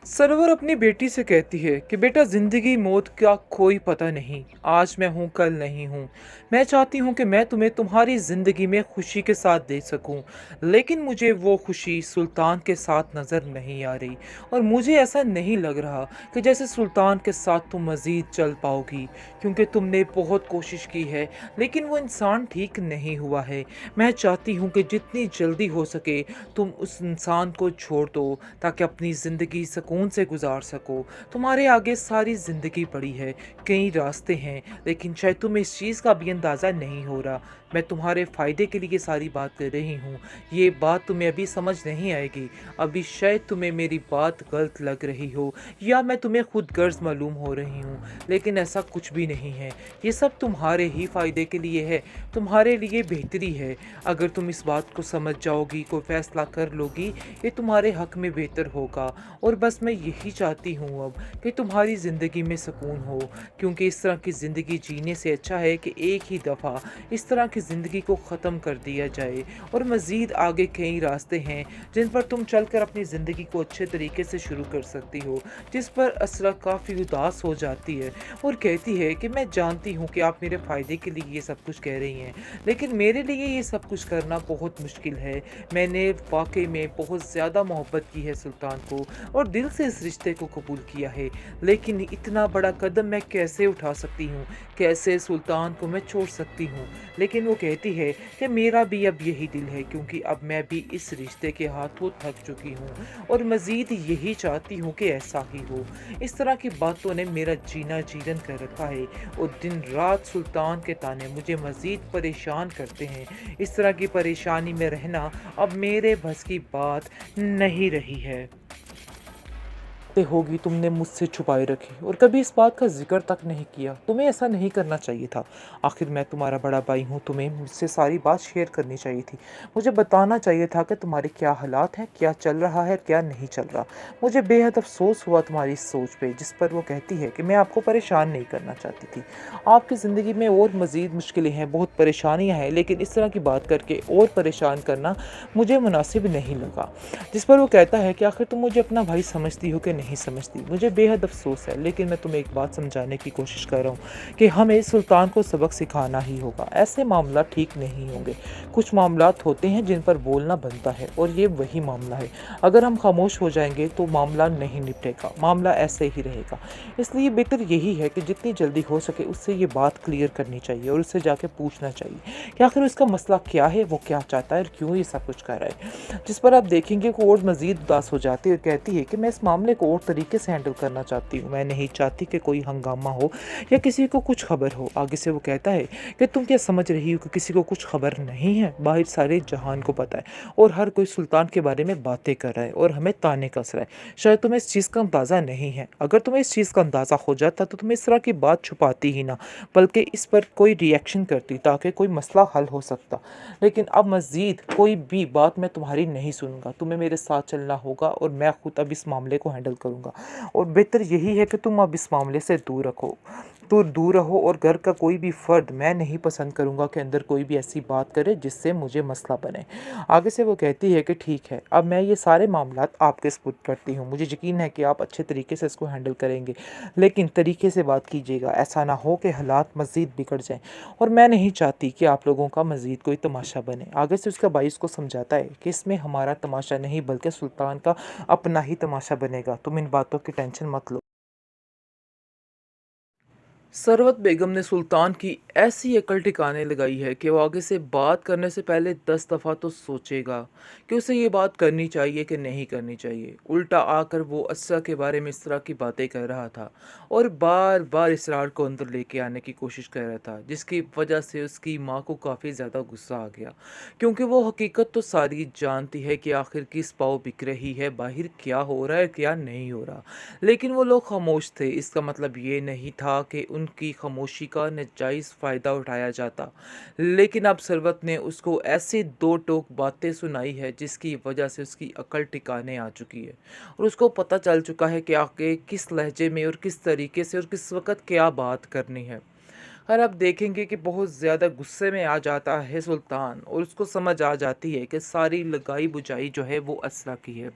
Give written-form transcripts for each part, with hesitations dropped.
Server अपनी बेटी से कहती है कि बेटा जिंदगी मौत का कोई पता नहीं, आज मैं हूँ कल नहीं हूँ। मैं चाहती हूँ कि मैं तुम्हें तुम्हारी ज़िंदगी में खुशी के साथ दे सकूँ, लेकिन मुझे वो खुशी सुल्तान के साथ नज़र नहीं आ रही। और मुझे ऐसा नहीं लग रहा कि जैसे सुल्तान के साथ तुम मज़ीद चल पाओगी, क्योंकि तुमने बहुत कोशिश की है, लेकिन वो इंसान ठीक नहीं हुआ है। मैं चाहती हूँ कि जितनी जल्दी हो सके तुम उस इंसान को छोड़ दो, ताकि अपनी ज़िंदगी सुकून से गुजार सको। तुम्हारे आगे सारी ज़िंदगी पड़ी है, कई रास्ते हैं, लेकिन शायद तुम्हें इस चीज़ का भी अंदाज़ा नहीं हो रहा। मैं तुम्हारे फ़ायदे के लिए सारी बात कर रही हूँ। ये बात तुम्हें अभी समझ नहीं आएगी। अभी शायद तुम्हें मेरी बात गलत लग रही हो, या मैं तुम्हें खुद गर्ज मालूम हो रही हूँ, लेकिन ऐसा कुछ भी नहीं है। ये सब तुम्हारे ही फ़ायदे के लिए है, तुम्हारे लिए बेहतरी है। अगर तुम इस बात को समझ जाओगी, कोई फ़ैसला कर लोगी, ये तुम्हारे हक़ में बेहतर होगा। और बस मैं यही चाहती हूँ अब कि तुम्हारी ज़िंदगी में सुकून हो, क्योंकि इस तरह की ज़िंदगी जीने से अच्छा है कि एक ही दफ़ा इस तरह की ज़िंदगी को ख़त्म कर दिया जाए। और मज़ीद आगे कई रास्ते हैं जिन पर तुम चलकर अपनी ज़िंदगी को अच्छे तरीके से शुरू कर सकती हो। जिस पर असरा काफ़ी उदास हो जाती है और कहती है कि मैं जानती हूँ कि आप मेरे फ़ायदे के लिए ये सब कुछ कह रही हैं, लेकिन मेरे लिए ये सब कुछ करना बहुत मुश्किल है। मैंने वाकई में बहुत ज़्यादा मोहब्बत की है सुल्तान को, और दिल से इस रिश्ते को कबूल किया है, लेकिन इतना बड़ा कदम मैं कैसे उठा सकती हूँ, कैसे सुल्तान को मैं छोड़ सकती हूँ। लेकिन वो कहती है कि मेरा भी अब यही दिल है, क्योंकि अब मैं भी इस रिश्ते के हाथों थक चुकी हूँ, और मज़ीद यही चाहती हूँ कि ऐसा ही हो। इस तरह की बातों ने मेरा जीना जीवन कर रखा है, और दिन रात सुल्तान के ताने मुझे मज़ीद परेशान करते हैं। इस तरह की परेशानी में रहना अब मेरे बस की बात नहीं रही है। होगी तुमने मुझसे छुपाए रखी और कभी इस बात का जिक्र तक नहीं किया। तुम्हें ऐसा नहीं करना चाहिए था। आखिर मैं तुम्हारा बड़ा भाई हूँ, तुम्हें मुझसे सारी बात शेयर करनी चाहिए थी। मुझे बताना चाहिए था कि तुम्हारे क्या हालात हैं, क्या चल रहा है, क्या नहीं चल रहा। मुझे बेहद अफसोस हुआ तुम्हारी इस सोच पे, जिस पर वो कहती है कि मैं आपको परेशान नहीं करना चाहती थी। आपकी ज़िंदगी में और मज़ीद मुश्किलें हैं, बहुत परेशानियाँ हैं, लेकिन इस तरह की बात करके और परेशान करना मुझे मुनासिब नहीं लगा। जिस पर वो कहता है कि आखिर तुम मुझे अपना भाई समझती हो कि नहीं समझती। मुझे बेहद अफसोस है, लेकिन मैं तुम्हें एक बात समझाने की कोशिश कर रहा हूँ कि हमें सुल्तान को सबक सिखाना ही होगा। ऐसे मामला ठीक नहीं होंगे। कुछ मामलात होते हैं जिन पर बोलना बनता है, और ये वही मामला है। अगर हम खामोश हो जाएंगे तो मामला नहीं निपटेगा, मामला ऐसे ही रहेगा। इसलिए बेहतर यही है कि जितनी जल्दी हो सके उससे ये बात क्लियर करनी चाहिए, और उससे जाके पूछना चाहिए कि आखिर उसका मसला क्या है, वो क्या चाहता है और क्यों ये सब कुछ कर रहा है। जिस पर आप देखेंगे कि और मज़ीद उदास हो जाती है और कहती है कि मैं इस मामले को और तरीके से हैंडल करना चाहती हूँ। मैं नहीं चाहती कि कोई हंगामा हो या किसी को कुछ खबर हो। आगे से वो कहता है कि तुम क्या समझ रही हो कि किसी को कुछ खबर नहीं है? बाहर सारे जहान को पता है, और हर कोई सुल्तान के बारे में बातें कर रहा है और हमें ताने कस रहा है। शायद तुम्हें इस चीज़ का अंदाज़ा नहीं है। अगर तुम्हें इस चीज़ का अंदाज़ा हो जाता तो तुम्हें इस तरह की बात छुपाती ही ना, बल्कि इस पर कोई रिएक्शन करती, ताकि कोई मसला हल हो सकता। लेकिन अब मज़ीद कोई भी बात मैं तुम्हारी नहीं सुनूंगा। तुम्हें मेरे साथ चलना होगा, और मैं खुद अब इस मामले को हैंडल करूंगा। और बेहतर यही है कि तुम अब इस मामले से दूर रहो, और घर का कोई भी फ़र्द, मैं नहीं पसंद करूंगा कि अंदर कोई भी ऐसी बात करे जिससे मुझे मसला बने। आगे से वो कहती है कि ठीक है, अब मैं ये सारे मामलात आपके सपुर्द करती हूँ। मुझे यकीन है कि आप अच्छे तरीके से इसको हैंडल करेंगे, लेकिन तरीके से बात कीजिएगा। ऐसा ना हो कि हालात मज़ीद बिगड़ जाएँ, और मैं नहीं चाहती कि आप लोगों का मज़ीद कोई तमाशा बने। आगे से उसका भाई उसको समझाता है कि इसमें हमारा तमाशा नहीं, बल्कि सुल्तान का अपना ही तमाशा बनेगा। तुम इन बातों की टेंशन मत लो। सरवत बेगम ने सुल्तान की ऐसी अकल ठिकाने लगाई है कि वो आगे से बात करने से पहले 10 दफ़ा तो सोचेगा कि उसे ये बात करनी चाहिए कि नहीं करनी चाहिए। उल्टा आकर वो असरा के बारे में इस तरह की बातें कर रहा था, और बार बार इसरार को अंदर लेके आने की कोशिश कर रहा था, जिसकी वजह से उसकी माँ को काफ़ी ज़्यादा गुस्सा आ गया, क्योंकि वो हकीकत तो सारी जानती है कि आखिर किस पाँव बिक रही है, बाहर क्या हो रहा है, क्या नहीं हो रहा। लेकिन वो लोग खामोश थे। इसका मतलब ये नहीं था कि उनकी खामोशी का नाजायज़ फ़ायदा उठाया जाता, लेकिन अब सरवत ने उसको ऐसी दो टोक बातें सुनाई है जिसकी वजह से उसकी अकल ठिकाने आ चुकी है, और उसको पता चल चुका है कि आगे किस लहजे में और किस तरीके से और किस वक़्त क्या बात करनी है। और आप देखेंगे कि बहुत ज़्यादा गुस्से में आ जाता है सुल्तान, और उसको समझ आ जाती है कि सारी लगाई बुझाई जो है वो असरा की है।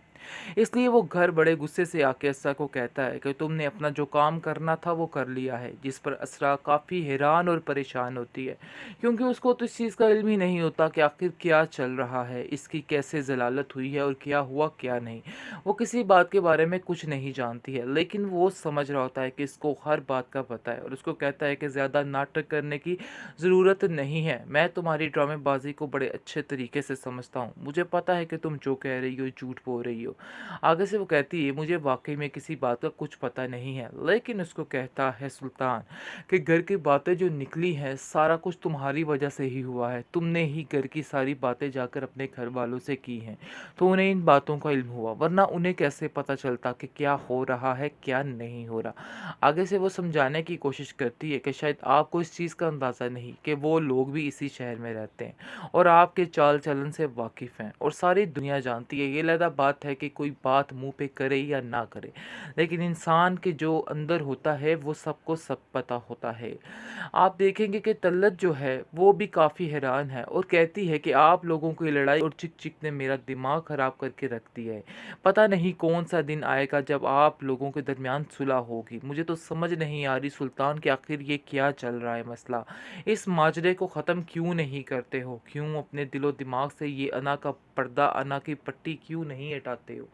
इसलिए वो घर बड़े गुस्से से आके असरा को कहता है कि तुमने अपना जो काम करना था वो कर लिया है, जिस पर असरा काफ़ी हैरान और परेशान होती है, क्योंकि उसको तो इस चीज़ का इल्म ही नहीं होता कि आखिर क्या चल रहा है, इसकी कैसे जलालत हुई है और क्या हुआ क्या नहीं। वो किसी बात के बारे में कुछ नहीं जानती है, लेकिन वो समझ रहा होता है कि इसको हर बात का पता है, और उसको कहता है कि ज़्यादा नाटक करने की ज़रूरत नहीं है। मैं तुम्हारी ड्रामेबाजी को बड़े अच्छे तरीके से समझता हूँ, मुझे पता है कि तुम जो कह रही हो झूठ बोल रही हो। आगे से वो कहती है, मुझे वाकई में किसी बात का कुछ पता नहीं है, लेकिन उसको कहता है सुल्तान कि घर की बातें जो निकली हैं सारा कुछ तुम्हारी वजह से ही हुआ है, तुमने ही घर की सारी बातें जाकर अपने घर वालों से की हैं, तो उन्हें इन बातों का इल्म हुआ, वरना उन्हें कैसे पता चलता कि क्या हो रहा है क्या नहीं हो रहा। आगे से वो समझाने की कोशिश करती है कि शायद आपको इस चीज़ का अंदाज़ा नहीं कि वो लोग भी इसी शहर में रहते हैं और आपके चाल चलन से वाकिफ़ हैं, और सारी दुनिया जानती है। ये अलहदा बात है कि कोई बात मुंह पे करे या ना करे, लेकिन इंसान के जो अंदर होता है वो सबको सब पता होता है। आप देखेंगे कि तल्लत जो है वो भी काफ़ी हैरान है और कहती है कि आप लोगों की लड़ाई और चिक चिक ने मेरा दिमाग ख़राब करके रख दिया है। पता नहीं कौन सा दिन आएगा जब आप लोगों के दरमियान सुलह होगी। मुझे तो समझ नहीं आ रही सुल्तान कि आखिर ये क्या चल रहा है मसला। इस माजरे को ख़त्म क्यों नहीं करते हो? क्यों अपने दिलो दिमाग से ये अना का पर्दा, अना की पट्टी क्यों नहीं हटाते हो?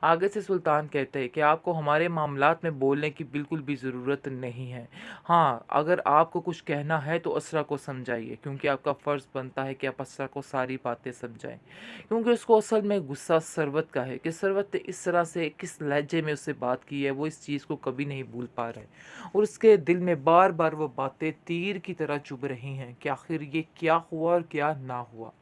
आगे से सुल्तान कहते हैं कि आपको हमारे मामलात में बोलने की बिल्कुल भी ज़रूरत नहीं है। हाँ, अगर आपको कुछ कहना है तो असरा को समझाइए, क्योंकि आपका फ़र्ज़ बनता है कि आप असरा को सारी बातें समझाएँ। क्योंकि उसको असल में गुस्सा सरवत का है कि सरवत ने इस तरह से किस लहजे में उससे बात की है, वो इस चीज़ को कभी नहीं भूल पा रहा है, और उसके दिल में बार-बार वो बातें तीर की तरह चुभ रही हैं कि आखिर ये क्या हुआ और क्या ना हुआ।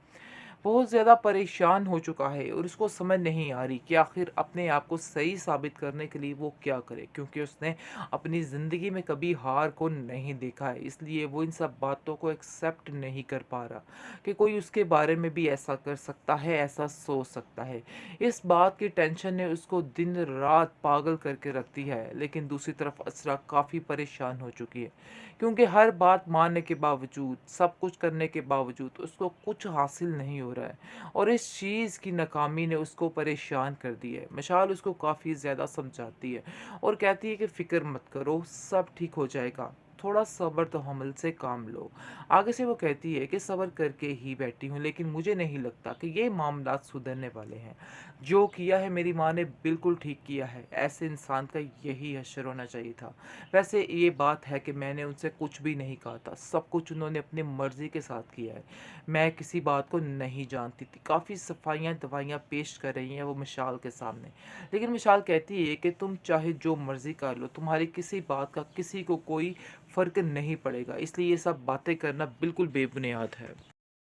बहुत ज़्यादा परेशान हो चुका है और उसको समझ नहीं आ रही कि आखिर अपने आप को सही साबित करने के लिए वो क्या करे, क्योंकि उसने अपनी ज़िंदगी में कभी हार को नहीं देखा है। इसलिए वो इन सब बातों को एक्सेप्ट नहीं कर पा रहा कि कोई उसके बारे में भी ऐसा कर सकता है, ऐसा सोच सकता है। इस बात की टेंशन ने उसको दिन रात पागल करके रखती है। लेकिन दूसरी तरफ असरा काफ़ी परेशान हो चुकी है, क्योंकि हर बात मानने के बावजूद, सब कुछ करने के बावजूद उसको कुछ हासिल नहीं हो रहा है, और इस चीज़ की नाकामी ने उसको परेशान कर दिया है। मशाल उसको काफ़ी ज़्यादा समझाती है और कहती है कि फ़िक्र मत करो, सब ठीक हो जाएगा, थोड़ा सब्र तो हमल से काम लो। आगे से वो कहती है कि सब्र करके ही बैठी हूँ, लेकिन मुझे नहीं लगता कि ये मामलात सुधरने वाले हैं। जो किया है मेरी माँ ने बिल्कुल ठीक किया है, ऐसे इंसान का यही हश्र होना चाहिए था। वैसे ये बात है कि मैंने उनसे कुछ भी नहीं कहा था, सब कुछ उन्होंने अपनी मर्ज़ी के साथ किया है। मैं किसी बात को नहीं जानती थी। काफ़ी सफाइयाँ दवाइयाँ पेश कर रही हैं वो मिशाल के सामने। लेकिन मिशाल कहती है कि तुम चाहे जो मर्ज़ी कर लो, तुम्हारी किसी बात का किसी को कोई फ़र्क नहीं पड़ेगा। इसलिए ये सब बातें करना बिल्कुल बेबुनियाद है।